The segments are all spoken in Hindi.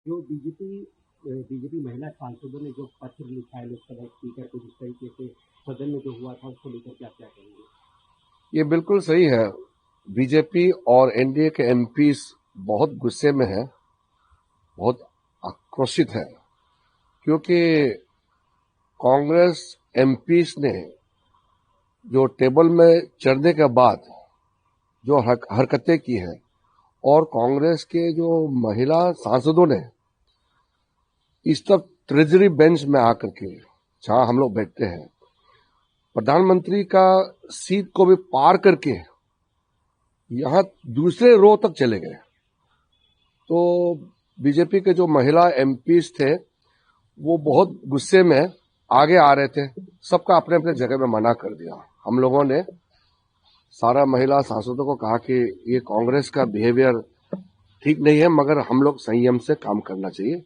जो बीजेपी महिला सांसदों ने जो पत्र लिखा है लोकसभा स्पीकर को, जिस तरीके से सदन में जो हुआ था, उसको लेकर क्या क्या कहेंगे? ये बिल्कुल सही है। बीजेपी और एनडीए के एमपीस बहुत गुस्से में है, बहुत आक्रोशित है, क्योंकि कांग्रेस एमपीस ने जो टेबल में चढ़ने के बाद जो हरकतें की हैं और कांग्रेस के जो महिला सांसदों ने इस तरफ ट्रेजरी बेंच में आकर के, जहां हम लोग बैठते हैं, प्रधानमंत्री का सीट को भी पार करके यहां दूसरे रो तक चले गए। तो बीजेपी के जो महिला एमपीस थे वो बहुत गुस्से में आगे आ रहे थे। सबका अपने अपने जगह में मना कर दिया। हम लोगों ने सारा महिला सांसदों को कहा कि ये कांग्रेस का बिहेवियर ठीक नहीं है, मगर हम लोग संयम से काम करना चाहिए,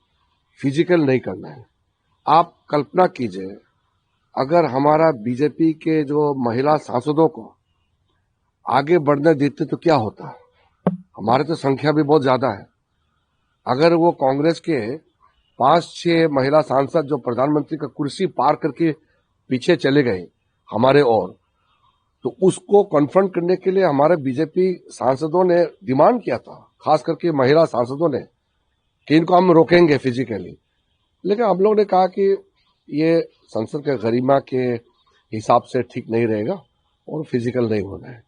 फिजिकल नहीं करना है। आप कल्पना कीजिए, अगर हमारा बीजेपी के जो महिला सांसदों को आगे बढ़ने देते तो क्या होता। हमारे तो संख्या भी बहुत ज्यादा है। अगर वो कांग्रेस के 5-6 महिला सांसद जो प्रधानमंत्री का कुर्सी पार करके पीछे चले गए हमारे ओर, तो उसको कन्फ्रंट करने के लिए हमारे बीजेपी सांसदों ने डिमांड किया था, खास करके महिला सांसदों ने, कि इनको हम रोकेंगे फिजिकली। लेकिन हम लोग ने कहा कि ये संसद के गरिमा के हिसाब से ठीक नहीं रहेगा और फिजिकल नहीं होना है।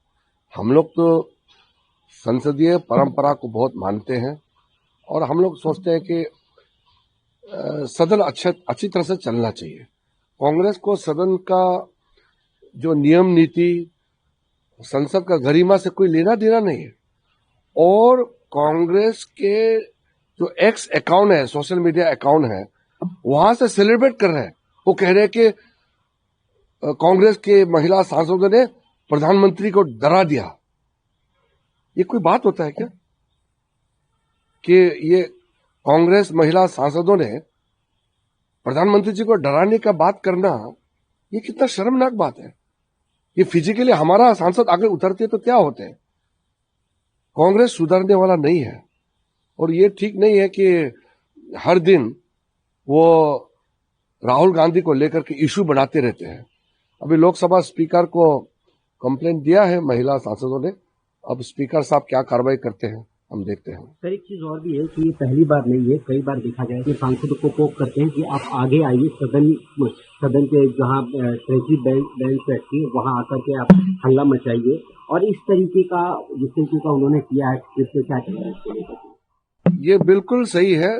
हम लोग तो संसदीय परंपरा को बहुत मानते हैं और हम लोग सोचते हैं कि सदन अच्छी तरह से चलना चाहिए। कांग्रेस को सदन का जो नियम नीति, संसद का गरिमा से कोई लेना देना नहीं है। और कांग्रेस के जो एक्स अकाउंट है, सोशल मीडिया अकाउंट है, वहां से सेलिब्रेट कर रहे हैं। वो कह रहे हैं कि कांग्रेस के महिला सांसदों ने प्रधानमंत्री को डरा दिया। ये कोई बात होता है क्या कि ये कांग्रेस महिला सांसदों ने प्रधानमंत्री जी को डराने का बात करना, ये कितना शर्मनाक बात है। ये फिजिकली हमारा सांसद आगे उतरते तो क्या होते हैं। कांग्रेस सुधरने वाला नहीं है और ये ठीक नहीं है कि हर दिन वो राहुल गांधी को लेकर के इशू बढ़ाते रहते हैं। अभी लोकसभा स्पीकर को कंप्लेंट दिया है महिला सांसदों ने। अब स्पीकर साहब क्या कार्रवाई करते हैं हम देखते हैं। सर, एक चीज और भी है कि ये पहली बार नहीं है, कई बार देखा गया है कि सांसदों को पोक करते हैं कि आप आगे आइए, सदन के जहां ट्रेजरी बेंच बैठती है वहां आकर के आप हल्ला मचाइए, और इस तरीके का जिस तरीके का उन्होंने किया है, इससे क्या कहना है इसको लेकर? ये बिल्कुल सही है।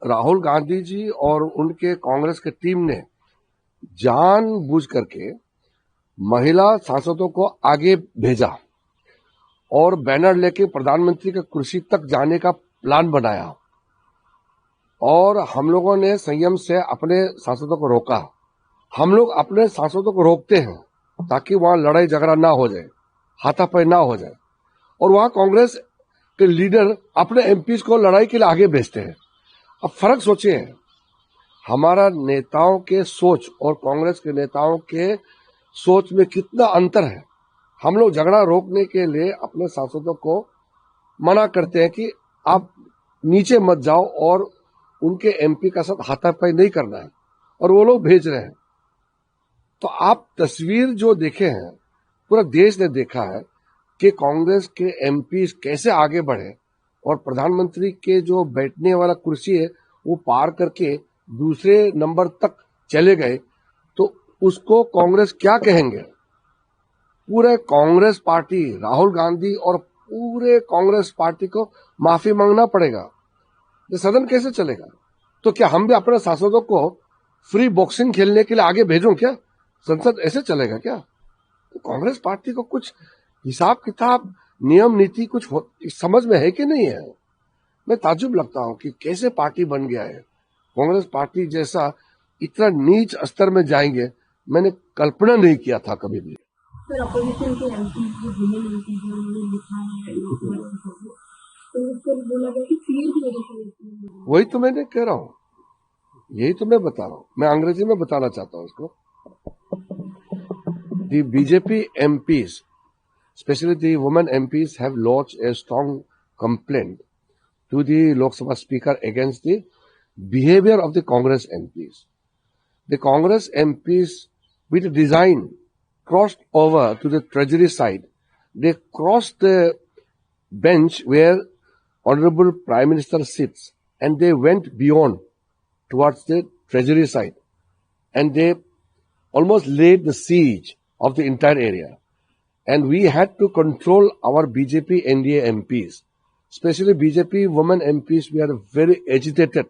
राहुल गांधी जी और उनके कांग्रेस की टीम ने जानबूझ करके महिला सांसदों को आगे भेजा और बैनर लेके प्रधानमंत्री की कुर्सी तक जाने का प्लान बनाया और हम लोगों ने संयम से अपने सांसदों को रोका। हम लोग अपने सांसदों को रोकते हैं ताकि वहां लड़ाई झगड़ा ना हो जाए, हाथापाई ना हो जाए, और वहां कांग्रेस के लीडर अपने एमपीज को लड़ाई के लिए आगे भेजते हैं। अब फर्क सोचिए, हमारा नेताओं के सोच और कांग्रेस के नेताओं के सोच में कितना अंतर है। हम लोग झगड़ा रोकने के लिए अपने सांसदों को मना करते हैं कि आप नीचे मत जाओ और उनके एमपी का साथ हाथापाई नहीं करना है, और वो लोग भेज रहे हैं। तो आप तस्वीर जो देखे हैं, पूरा देश ने देखा है कि कांग्रेस के एमपी कैसे आगे बढ़े और प्रधानमंत्री के जो बैठने वाला कुर्सी है वो पार करके दूसरे नंबर तक चले गए। तो उसको कांग्रेस क्या कहेंगे। पूरे कांग्रेस पार्टी, राहुल गांधी और पूरे कांग्रेस पार्टी को माफी मांगना पड़ेगा। ये सदन कैसे चलेगा। तो क्या हम भी अपने सांसदों को फ्री बॉक्सिंग खेलने के लिए आगे भेजूं क्या? संसद ऐसे चलेगा क्या? तो कांग्रेस पार्टी को कुछ हिसाब किताब, नियम नीति कुछ समझ में है कि नहीं है। मैं ताज्जुब लगता हूं कि कैसे पार्टी बन गया है। कांग्रेस पार्टी जैसा इतना नीच स्तर में जाएंगे, मैंने कल्पना नहीं किया था कभी भी। सर, अपोजिशन के एमपी जो उन्होंने लिखा है तो उस पर बोला गया कि फीयर की वजह से। वही तो मैंने कह रहा हूँ, यही तो मैं बता रहा हूँ। मैं अंग्रेजी में बताना चाहता हूँ इसको। The BJP MPs, especially the women MPs, have lodged a strong complaint to the Lok Sabha Speaker against the behavior of the Congress MPs. The Congress MPs, with design, crossed over to the Treasury side. They crossed the bench where Honorable Prime Minister sits, and they went beyond towards the Treasury side, and they almost laid the siege of the entire area. And we had to control our BJP NDA MPs, especially BJP women MPs. We are very agitated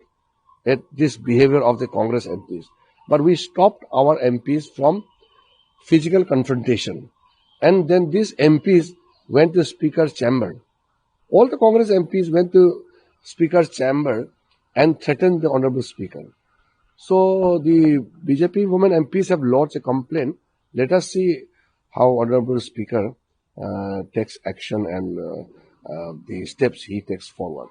at this behavior of the Congress MPs. But we stopped our MPs from physical confrontation. And then these MPs went to Speaker's chamber. All the Congress MPs went to Speaker's chamber and threatened the Honorable Speaker. So the BJP women MPs have lodged a complaint. Let us see how Honorable Speaker takes action and the steps he takes forward.